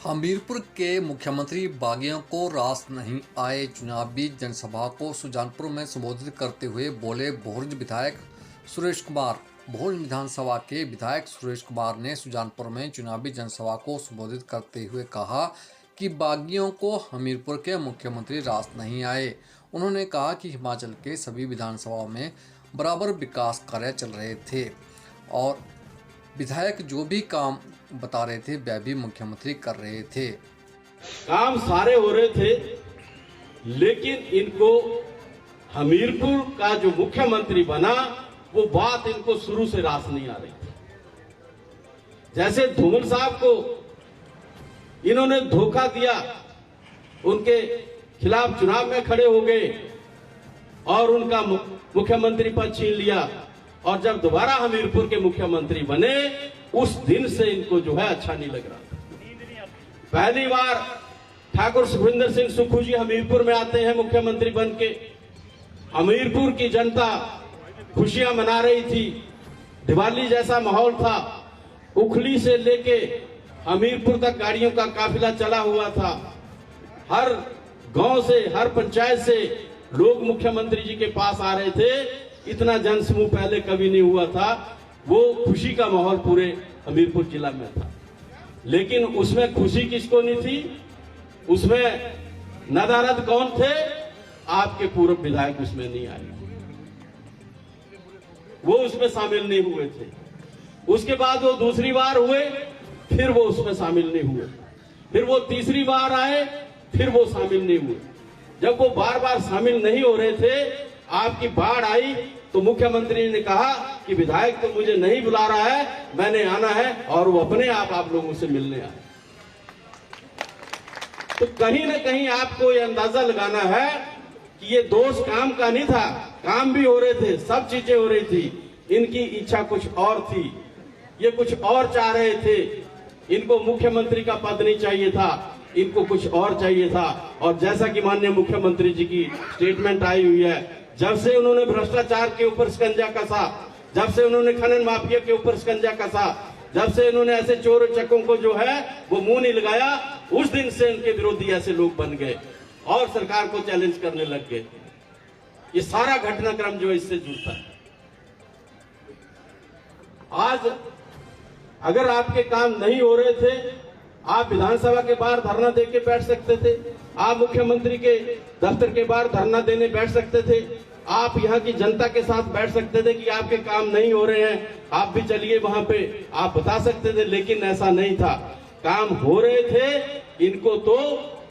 हमीरपुर के मुख्यमंत्री बागियों को रास नहीं आए। चुनावी जनसभा को सुजानपुर में संबोधित करते हुए बोले भोरंज विधायक सुरेश कुमार। भोरंज विधानसभा के विधायक सुरेश कुमार ने सुजानपुर में चुनावी जनसभा को संबोधित करते हुए कहा कि बागियों को हमीरपुर के मुख्यमंत्री रास नहीं आए। उन्होंने कहा कि हिमाचल के सभी विधानसभाओं में बराबर विकास कार्य चल रहे थे और विधायक जो भी काम बता रहे थे वह भी मुख्यमंत्री कर रहे थे। काम सारे हो रहे थे, लेकिन इनको हमीरपुर का जो मुख्यमंत्री बना वो बात इनको शुरू से रास नहीं आ रही थी। जैसे धूमल साहब को इन्होंने धोखा दिया, उनके खिलाफ चुनाव में खड़े हो गए और उनका मुख्यमंत्री पद छीन लिया, और जब दोबारा हमीरपुर के मुख्यमंत्री बने उस दिन से इनको जो है अच्छा नहीं लग रहा। पहली बार ठाकुर सुखविंदर सिंह सुक्खू जी हमीरपुर में आते हैं मुख्यमंत्री बन के। हमीरपुर की जनता खुशियां मना रही थी, दिवाली जैसा माहौल था। उखली से लेके हमीरपुर तक गाड़ियों का काफिला चला हुआ था। हर गांव से, हर पंचायत से लोग मुख्यमंत्री जी के पास आ रहे थे। इतना जनसमूह पहले कभी नहीं हुआ था। वो खुशी का माहौल पूरे हमीरपुर जिला में था, लेकिन उसमें खुशी किसको नहीं थी, उसमें नदारद कौन थे? आपके पूर्व विधायक उसमें नहीं आए, वो उसमें शामिल नहीं हुए थे। उसके बाद वो दूसरी बार हुए, फिर वो उसमें शामिल नहीं हुए। फिर वो तीसरी बार आए, फिर वो शामिल नहीं हुए। जब वो बार बार शामिल नहीं हो रहे थे, आपकी बाढ़ आई तो मुख्यमंत्री ने कहा कि विधायक तो मुझे नहीं बुला रहा है, मैंने आना है, और वो अपने आप लोगों से मिलने आए। तो कहीं ना कहीं आपको ये अंदाजा लगाना है कि ये दोष काम का नहीं था। काम भी हो रहे थे, सब चीजें हो रही थी, इनकी इच्छा कुछ और थी, ये कुछ और चाह रहे थे। इनको मुख्यमंत्री का पद नहीं चाहिए था, इनको कुछ और चाहिए था। और जैसा कि माननीय मुख्यमंत्री जी की स्टेटमेंट आई हुई है, जब से उन्होंने भ्रष्टाचार के ऊपर शिकंजा कसा, जब से उन्होंने खनन माफिया के ऊपर शिकंजा कसा, जब से उन्होंने ऐसे चोर चक्कों को जो है वो मुंह नहीं लगाया, उस दिन से उनके विरोधी ऐसे लोग बन गए और सरकार को चैलेंज करने लग गए। ये सारा घटनाक्रम जो इससे जुड़ता है। आज अगर आपके काम नहीं हो रहे थे, आप विधानसभा के बाहर धरना दे के बैठ सकते थे, आप मुख्यमंत्री के दफ्तर के बाहर धरना देने बैठ सकते थे, आप यहाँ की जनता के साथ बैठ सकते थे कि आपके काम नहीं हो रहे हैं, आप भी चलिए वहां पे, आप बता सकते थे। लेकिन ऐसा नहीं था, काम हो रहे थे। इनको तो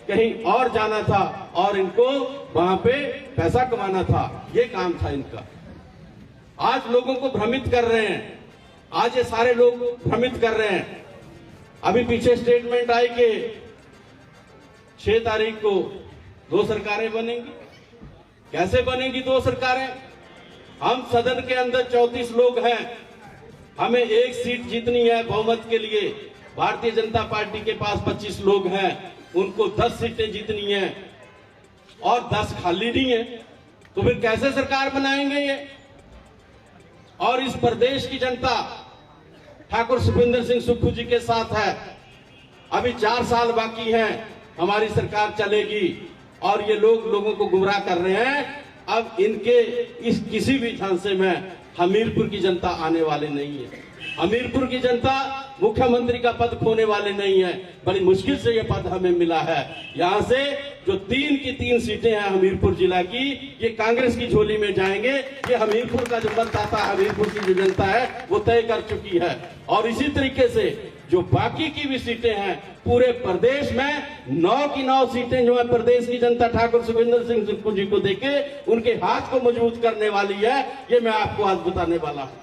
कहीं और जाना था और इनको वहां पे पैसा कमाना था, ये काम था इनका। आज लोगों को भ्रमित कर रहे हैं, आज ये सारे लोग भ्रमित कर रहे हैं। अभी पीछे स्टेटमेंट आई कि 6 तारीख को 2 सरकारें बनेंगी। कैसे बनेंगी 2 सरकारें? हम सदन के अंदर 34 लोग हैं, हमें 1 सीट जीतनी है बहुमत के लिए। भारतीय जनता पार्टी के पास 25 लोग हैं, उनको 10 सीटें जीतनी है और 10 खाली नहीं है। तो फिर कैसे सरकार बनाएंगे ये? और इस प्रदेश की जनता ठाकुर सुखविंदर सिंह सुक्खू जी के साथ है। अभी 4 साल बाकी हैं, हमारी सरकार चलेगी और ये लोग लोगों को गुमराह कर रहे हैं। अब इनके इस किसी भी झांसे में हमीरपुर की जनता आने वाले नहीं है। हमीरपुर की जनता मुख्यमंत्री का पद खोने वाले नहीं है। बड़ी मुश्किल से यह पद हमें मिला है। यहाँ से जो 3 की 3 सीटें हैं हमीरपुर जिला की, ये कांग्रेस की झोली में जाएंगे। ये हमीरपुर का जो मतदाता, हमीरपुर की जो जनता है वो तय कर चुकी है। और इसी तरीके से जो बाकी की भी सीटें हैं पूरे प्रदेश में, 9 की 9 सीटें जो है प्रदेश की जनता ठाकुर सुखविंदर सिंह सुक्खू जी को देके उनके हाथ को मजबूत करने वाली है। ये मैं आपको आज बताने वाला हूं।